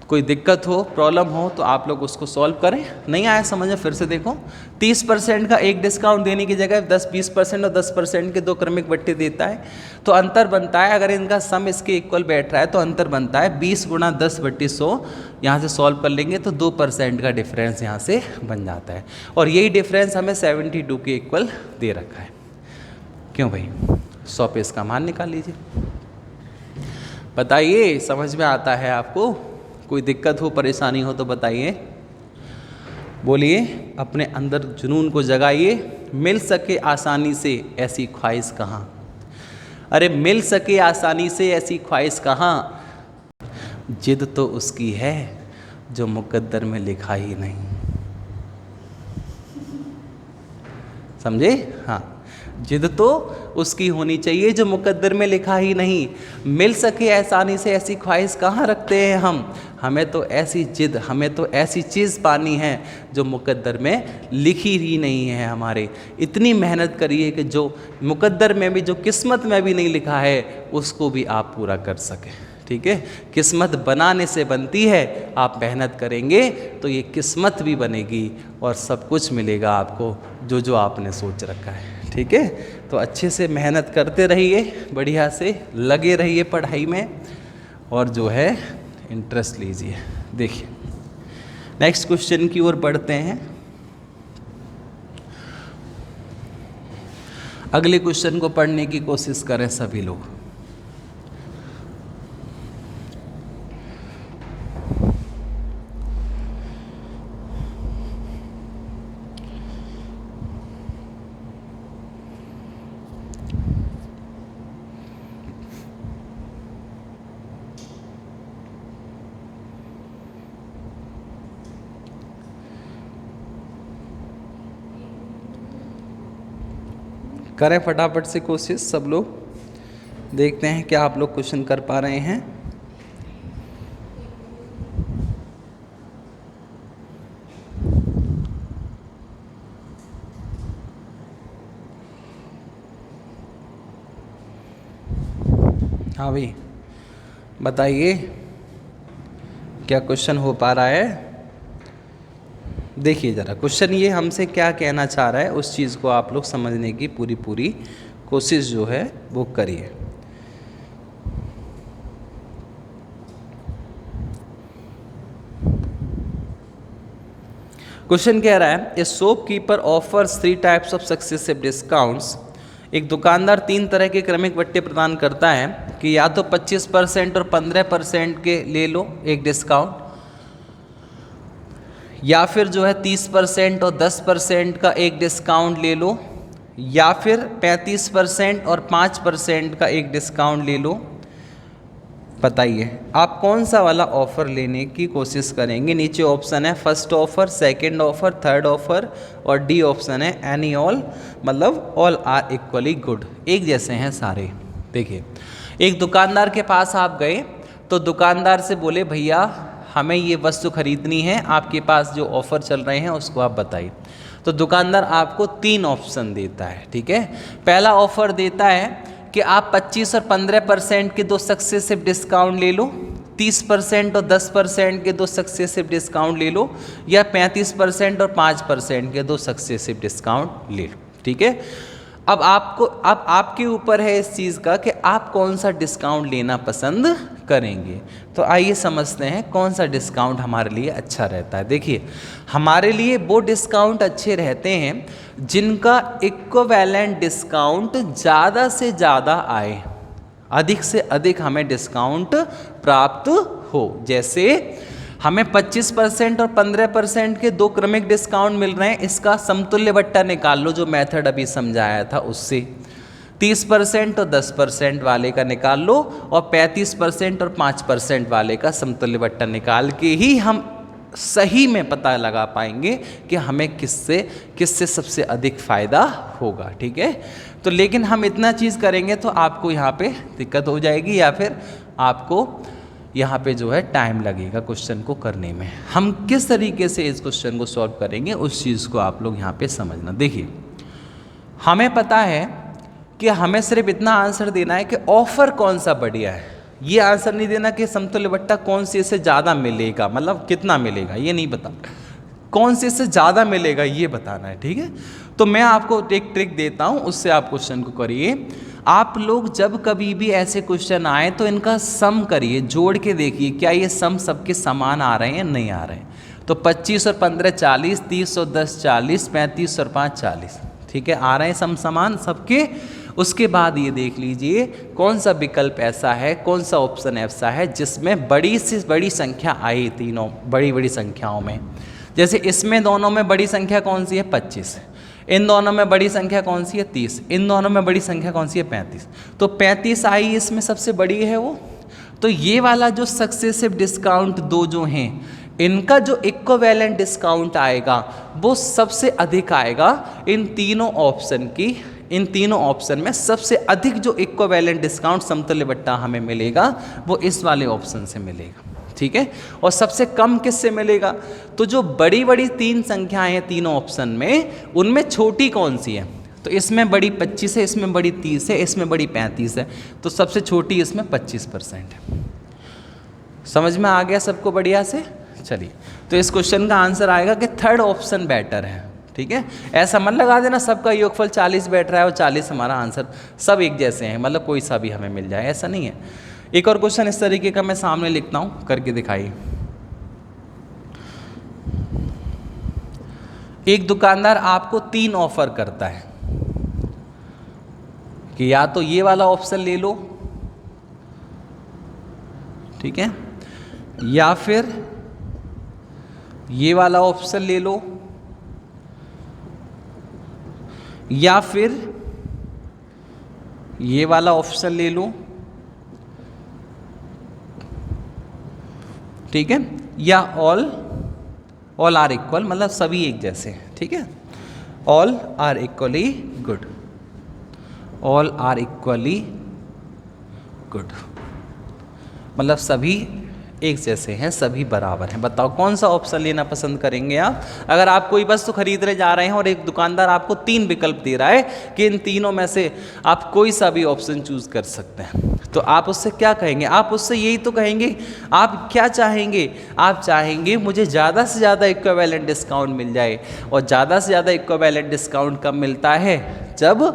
कोई दिक्कत हो प्रॉब्लम हो तो आप लोग उसको सॉल्व करें। नहीं आया समझ में फिर से देखो, 30% का एक डिस्काउंट देने की जगह 10-20% और 10% के दो क्रमिक बट्टे देता है, तो अंतर बनता है, अगर इनका सम इसके इक्वल बैठ रहा है तो अंतर बनता है 20 × 10/100। यहाँ से सॉल्व कर लेंगे तो 2% का डिफरेंस यहाँ से बन जाता है, और यही डिफरेंस हमें 72 के इक्वल दे रखा है। क्यों भाई? 100 पे इसका मान निकाल लीजिए। बताइए समझ में आता है आपको? कोई दिक्कत हो परेशानी हो तो बताइए, बोलिए, अपने अंदर जुनून को जगाइए। मिल सके आसानी से ऐसी ख्वाहिश कहाँ, अरे मिल सके आसानी से ऐसी ख्वाहिश कहाँ, जिद तो उसकी है जो मुकद्दर में लिखा ही नहीं। समझे? हाँ, जिद तो उसकी होनी चाहिए जो मुकद्दर में लिखा ही नहीं। मिल सके आसानी से ऐसी ख्वाहिश कहाँ रखते हैं हम, हमें तो ऐसी जिद, हमें तो ऐसी चीज़ पानी है जो मुकद्दर में लिखी ही नहीं है हमारे। इतनी मेहनत करिए कि जो मुकद्दर में भी, जो किस्मत में भी नहीं लिखा है, उसको भी आप पूरा कर सकें। ठीक है, किस्मत बनाने से बनती है, आप मेहनत करेंगे तो ये किस्मत भी बनेगी और सब कुछ मिलेगा आपको जो जो आपने सोच रखा है। ठीक है, तो अच्छे से मेहनत करते रहिए, बढ़िया से लगे रहिए पढ़ाई में, और जो है इंटरेस्ट लीजिए। देखिए नेक्स्ट क्वेश्चन की ओर बढ़ते हैं। अगले क्वेश्चन को पढ़ने की कोशिश करें सभी लोग। करें फटाफट से कोशिश सब लोग, देखते हैं क्या आप लोग क्वेश्चन कर पा रहे हैं। हाँ भाई बताइए क्या क्वेश्चन हो पा रहा है। देखिए ज़रा क्वेश्चन ये हमसे क्या कहना चाह रहा है, उस चीज़ को आप लोग समझने की पूरी कोशिश जो है वो करिए। क्वेश्चन कह रहा है, ए shopkeeper offers 3 types of successive discounts. एक दुकानदार 3 तरह के क्रमिक बट्टे प्रदान करता है कि या तो 25% और 15% के ले लो एक डिस्काउंट, या फिर जो है 30% और 10% का एक डिस्काउंट ले लो, या फिर 35% और 5% का एक डिस्काउंट ले लो। बताइए आप कौन सा वाला ऑफ़र लेने की कोशिश करेंगे। नीचे ऑप्शन है first offer, second offer, third offer, और डी ऑप्शन है एनी ऑल, मतलब ऑल आर इक्वली गुड, एक जैसे हैं सारे। देखिए एक दुकानदार के पास आप गए तो दुकानदार से बोले भैया हमें ये वस्तु खरीदनी है, आपके पास जो ऑफ़र चल रहे हैं उसको आप बताइए। तो दुकानदार आपको 3 ऑप्शन देता है। ठीक है, पहला ऑफ़र देता है कि आप 25 और 15% के 2 सक्सेसिव डिस्काउंट ले लो, 30% और 10% के 2 सक्सेसिव डिस्काउंट ले लो, या 35% और 5% के 2 सक्सेसिव डिस्काउंट ले लो। ठीक है, अब आपके ऊपर है इस चीज़ का कि आप कौन सा डिस्काउंट लेना पसंद करेंगे। तो आइए समझते हैं कौन सा डिस्काउंट हमारे लिए अच्छा रहता है। देखिए हमारे लिए वो डिस्काउंट अच्छे रहते हैं जिनका इक्विवेलेंट डिस्काउंट ज़्यादा से ज़्यादा आए, अधिक से अधिक हमें डिस्काउंट प्राप्त हो। जैसे हमें 25% और 15% के 2 क्रमिक डिस्काउंट मिल रहे हैं, इसका समतुल्य बट्टा निकाल लो, जो मेथड अभी समझाया था उससे। 30% और 10% वाले का निकाल लो, और 35% और 5% वाले का समतुल्य बट्टा निकाल के ही हम सही में पता लगा पाएंगे कि हमें किससे सबसे अधिक फ़ायदा होगा। ठीक है, तो लेकिन हम इतना चीज़ करेंगे तो आपको यहाँ पे दिक्कत हो जाएगी, या फिर आपको यहाँ पे जो है टाइम लगेगा क्वेश्चन को करने में। हम किस तरीके से इस क्वेश्चन को सॉल्व करेंगे उस चीज़ को आप लोग यहाँ पे समझना। देखिए, हमें पता है कि हमें सिर्फ इतना आंसर देना है कि ऑफर कौन सा बढ़िया है। ये आंसर नहीं देना कि समतुल्य बट्टा कौन सी से ज़्यादा मिलेगा, मतलब कितना मिलेगा ये नहीं पता, कौन सी से ज़्यादा मिलेगा ये बताना है, ठीक है। तो मैं आपको एक ट्रिक देता हूँ, उससे आप क्वेश्चन को करिए। आप लोग जब कभी भी ऐसे क्वेश्चन आए तो इनका सम करिए, जोड़ के देखिए क्या ये सम सबके समान आ रहे हैं नहीं आ रहे हैं। तो 25 और 15 40, 30 और 10 40, 35 और 5 40, ठीक है, आ रहे हैं सम समान सबके। उसके बाद ये देख लीजिए कौन सा विकल्प ऐसा है, कौन सा ऑप्शन ऐसा है जिसमें बड़ी से बड़ी संख्या आई, तीनों बड़ी बड़ी संख्याओं में। जैसे इसमें दोनों में बड़ी संख्या कौन सी है 25, इन दोनों में बड़ी संख्या कौन सी है 30, इन दोनों में बड़ी संख्या कौन सी है 35। तो 35 आई इसमें सबसे बड़ी है वो। तो ये वाला जो सक्सेसिव डिस्काउंट दो जो हैं, इनका जो इक्विवेलेंट डिस्काउंट आएगा वो सबसे अधिक आएगा इन तीनों ऑप्शन की। इन तीनों ऑप्शन में सबसे अधिक जो इक्विवेलेंट डिस्काउंट समतुल्य बट्टा हमें मिलेगा वो इस वाले ऑप्शन से मिलेगा, ठीक है। और सबसे कम किससे मिलेगा? तो जो बड़ी बड़ी तीन संख्याएं हैं तीनों ऑप्शन में, उनमें छोटी कौन सी है? तो इसमें बड़ी 25 है, इसमें बड़ी 30 है, इसमें बड़ी 35 है, तो सबसे छोटी इसमें 25% है। समझ में आ गया सबको बढ़िया से? चलिए, तो इस क्वेश्चन का आंसर आएगा कि थर्ड ऑप्शन बेटर है, ठीक है। ऐसा मन लगा देना सबका योगफल 40 बैठ रहा है और 40 हमारा आंसर, सब एक जैसे हैं, मतलब कोई सा भी हमें मिल जाए, ऐसा नहीं है। एक और क्वेश्चन इस तरीके का मैं सामने लिखता हूं, करके दिखाइए। एक दुकानदार आपको 3 ऑफर करता है कि या तो ये वाला ऑप्शन ले लो, ठीक है, या फिर ये वाला ऑप्शन ले लो, या फिर ये वाला ऑप्शन ले लो, ठीक है, या ऑल आर इक्वल, मतलब सभी एक जैसे हैं, ठीक है। All are equally good, all are equally good, मतलब सभी एक जैसे हैं, सभी बराबर हैं। बताओ कौन सा ऑप्शन लेना पसंद करेंगे आप? अगर आप कोई वस्तु खरीदने जा रहे हैं और एक दुकानदार आपको 3 विकल्प दे रहा है कि इन तीनों में से आप कोई सा भी ऑप्शन चूज कर सकते हैं, तो आप उससे क्या कहेंगे? आप उससे यही तो कहेंगे, आप क्या चाहेंगे? आप चाहेंगे मुझे ज़्यादा से ज़्यादा इक्विवेलेंट डिस्काउंट मिल जाए। और ज़्यादा से ज़्यादा इक्विवेलेंट डिस्काउंट कब मिलता है? जब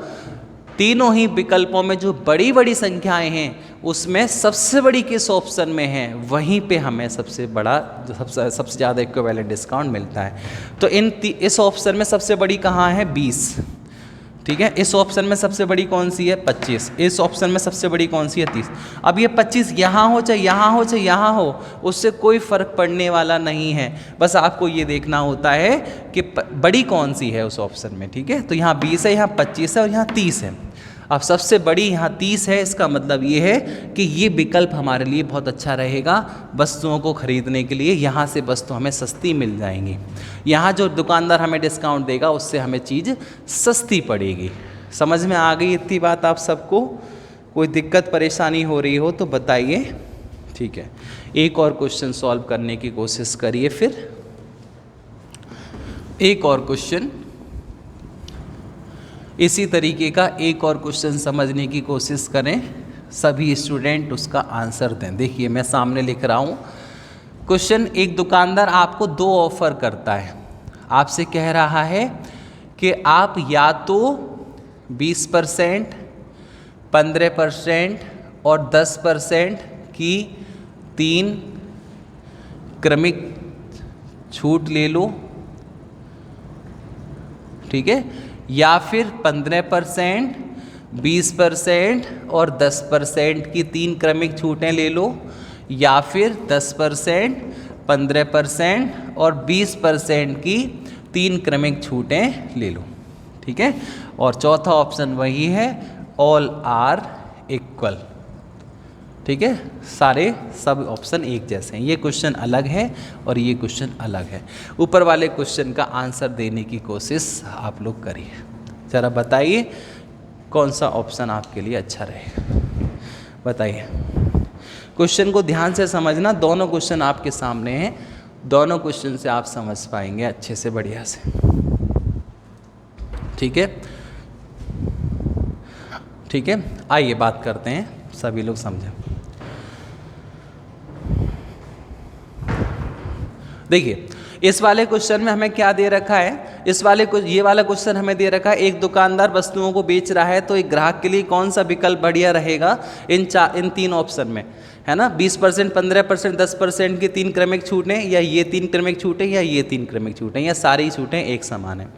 तीनों ही विकल्पों में जो बड़ी बड़ी संख्याएं हैं उसमें सबसे बड़ी किस ऑप्शन में है, वहीं पे हमें सबसे बड़ा, सबसे ज़्यादा इक्विवेलेंट डिस्काउंट मिलता है। तो इस ऑप्शन में सबसे बड़ी कहाँ है? 20, ठीक है। इस ऑप्शन में सबसे बड़ी कौन सी है? 25। इस ऑप्शन में सबसे बड़ी कौन सी है? 30। अब ये 25 यहाँ हो चाहे यहाँ हो चाहे यहाँ हो, उससे कोई फ़र्क पड़ने वाला नहीं है। बस आपको ये देखना होता है कि बड़ी कौन सी है उस ऑप्शन में, ठीक है। तो यहाँ 20 है, यहाँ 25 है और यहाँ 30 है। अब सबसे बड़ी यहाँ 30 है, इसका मतलब ये है कि ये विकल्प हमारे लिए बहुत अच्छा रहेगा वस्तुओं को खरीदने के लिए। यहाँ से वस्तु हमें सस्ती मिल जाएंगी, यहाँ जो दुकानदार हमें डिस्काउंट देगा उससे हमें चीज़ सस्ती पड़ेगी। समझ में आ गई इतनी बात आप सबको? कोई दिक्कत परेशानी हो रही हो तो बताइए, ठीक है। एक और क्वेश्चन सॉल्व करने की कोशिश करिए, फिर एक और क्वेश्चन इसी तरीके का एक और क्वेश्चन समझने की कोशिश करें, सभी स्टूडेंट उसका आंसर दें। देखिए मैं सामने लिख रहा हूँ क्वेश्चन। एक दुकानदार आपको 2 ऑफर करता है, आपसे कह रहा है कि आप या तो 20%, 15% और 10% की 3 क्रमिक छूट ले लो, ठीक है, या फिर 15%, 20% और 10% की 3 क्रमिक छूटें ले लो, या फिर 10%, 15% और 20% की 3 क्रमिक छूटें ले लो, ठीक है। और चौथा ऑप्शन वही है, ऑल आर इक्वल, ठीक है। सारे सब ऑप्शन एक जैसे हैं। ये क्वेश्चन अलग है और ये क्वेश्चन अलग है। ऊपर वाले क्वेश्चन का आंसर देने की कोशिश आप लोग करिए। ज़रा बताइए कौन सा ऑप्शन आपके लिए अच्छा रहेगा, बताइए। क्वेश्चन को ध्यान से समझना, दोनों क्वेश्चन आपके सामने हैं, दोनों क्वेश्चन से आप समझ पाएंगे अच्छे से, बढ़िया से, ठीक है। ठीक है, आइए बात करते हैं, सभी लोग समझें। देखिए इस वाले क्वेश्चन में हमें क्या दे रखा है, ये वाला क्वेश्चन हमें दे रखा है, एक दुकानदार वस्तुओं को बेच रहा है तो एक ग्राहक के लिए कौन सा विकल्प बढ़िया रहेगा इन 3 ऑप्शन में, है ना। 20%, 15%, 10% की 3 क्रमिक छूटें, या ये 3 क्रमिक छूटें, या ये 3 क्रमिक छूटें, या सारी छूटें एक समान है।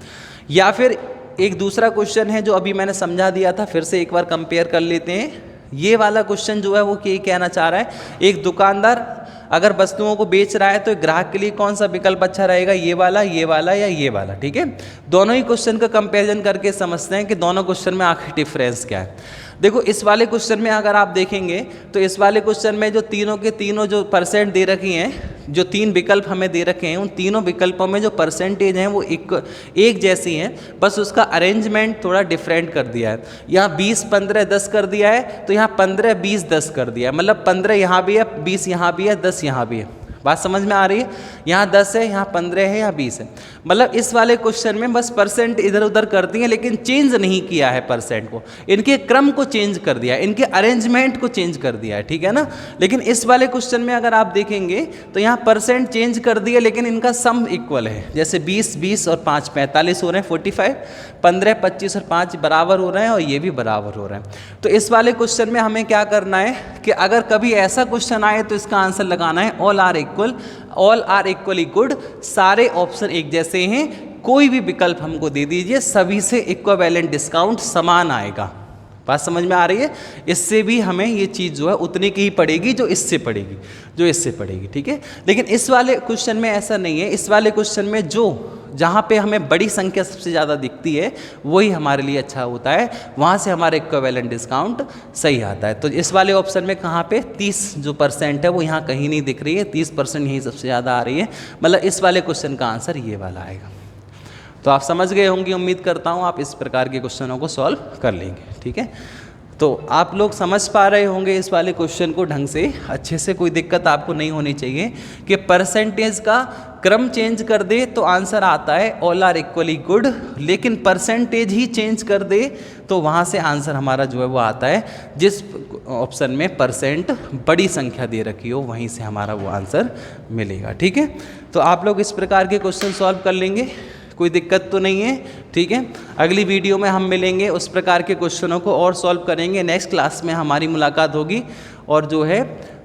या फिर एक दूसरा क्वेश्चन है जो अभी मैंने समझा दिया था, फिर से एक बार कंपेयर कर लेते हैं। ये वाला क्वेश्चन जो है वो क्या कहना चाह रहा है, एक दुकानदार अगर वस्तुओं को बेच रहा है तो ग्राहक के लिए कौन सा विकल्प अच्छा रहेगा, ये वाला या ये वाला, ठीक है। दोनों ही क्वेश्चन का कंपैरिजन करके समझते हैं कि दोनों क्वेश्चन में आखिर डिफरेंस क्या है। देखो इस वाले क्वेश्चन में अगर आप देखेंगे तो इस वाले क्वेश्चन में जो तीनों के तीनों जो परसेंट दे रखी हैं, जो 3 विकल्प हमें दे रखे हैं, उन तीनों विकल्पों में जो परसेंटेज हैं वो एक जैसी हैं, बस उसका अरेंजमेंट थोड़ा डिफरेंट कर दिया है। यहाँ 20, 15, 10 कर दिया है, तो यहाँ 15, 20, 10 कर दिया है, मतलब 15 यहाँ भी है, 20 यहाँ भी है, 10 यहाँ भी है। बात समझ में आ रही है, यहाँ 10 है, यहाँ 15 है, यहाँ 20 है। मतलब इस वाले क्वेश्चन में बस परसेंट इधर उधर कर दिए, लेकिन चेंज नहीं किया है परसेंट को, इनके क्रम को चेंज कर दिया है, इनके अरेंजमेंट को चेंज कर दिया है, ठीक है ना। लेकिन इस वाले क्वेश्चन में अगर आप देखेंगे तो यहाँ परसेंट चेंज कर दिए, लेकिन इनका सम इक्वल है। जैसे 20, 20 और 5 45 हो रहे हैं, 45, 15, 25 और 5 बराबर हो रहे हैं, और ये भी बराबर हो रहे हैं। तो इस वाले क्वेश्चन में हमें क्या करना है कि अगर कभी ऐसा क्वेश्चन आए तो इसका आंसर लगाना है ऑल आर इक्वली गुड, सारे ऑप्शन एक जैसे हैं, कोई भी विकल्प हमको दे दीजिए, सभी से इक्विवेलेंट डिस्काउंट समान आएगा। बात समझ में आ रही है। इससे भी हमें ये चीज़ जो है उतनी की ही पड़ेगी जो इससे पड़ेगी, ठीक है। लेकिन इस वाले क्वेश्चन में ऐसा नहीं है। इस वाले क्वेश्चन में जहाँ पे हमें बड़ी संख्या सबसे ज़्यादा दिखती है वही हमारे लिए अच्छा होता है, वहाँ से हमारा इक्विवेलेंट डिस्काउंट सही आता है। तो इस वाले ऑप्शन में कहाँ पे 30 जो परसेंट है वो यहाँ कहीं नहीं दिख रही है, 30% यही सबसे ज़्यादा आ रही है, मतलब इस वाले क्वेश्चन का आंसर ये वाला आएगा। तो आप समझ गए होंगे, उम्मीद करता हूँ आप इस प्रकार के क्वेश्चनों को सॉल्व कर लेंगे, ठीक है। तो आप लोग समझ पा रहे होंगे इस वाले क्वेश्चन को ढंग से, अच्छे से, कोई दिक्कत आपको नहीं होनी चाहिए कि परसेंटेज का क्रम चेंज कर दे तो आंसर आता है ऑल आर इक्वली गुड, लेकिन परसेंटेज ही चेंज कर दे तो वहाँ से आंसर हमारा जो है वो आता है जिस ऑप्शन में परसेंट बड़ी संख्या दे रखी हो, वहीं से हमारा वो आंसर मिलेगा, ठीक है। तो आप लोग इस प्रकार के क्वेश्चन सॉल्व कर लेंगे, कोई दिक्कत तो नहीं है, ठीक है। अगली वीडियो में हम मिलेंगे, उस प्रकार के क्वेश्चनों को और सॉल्व करेंगे। नेक्स्ट क्लास में हमारी मुलाकात होगी और जो है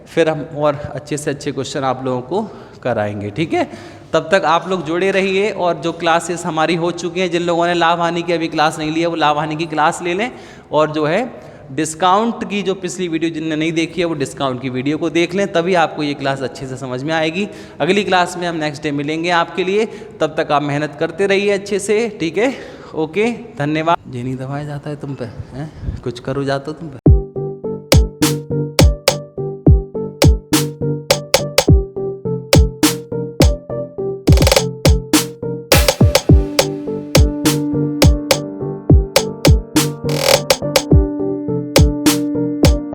फिर हम और अच्छे से अच्छे क्वेश्चन आप लोगों को कराएंगे, ठीक है। तब तक आप लोग जुड़े रहिए, और जो क्लासेस हमारी हो चुकी हैं, जिन लोगों ने लाभ हानि की अभी क्लास नहीं ली है वो लाभ हानि की क्लास ले लें, और जो है डिस्काउंट की जो पिछली वीडियो जिनने नहीं देखी है वो डिस्काउंट की वीडियो को देख लें, तभी आपको ये क्लास अच्छे से समझ में आएगी। अगली क्लास में हम नेक्स्ट डे मिलेंगे आपके लिए, तब तक आप मेहनत करते रहिए अच्छे से, ठीक है। ओके, धन्यवाद। ये नहीं दबाया जाता है तुम पे, कुछ करो जाता तुम पे।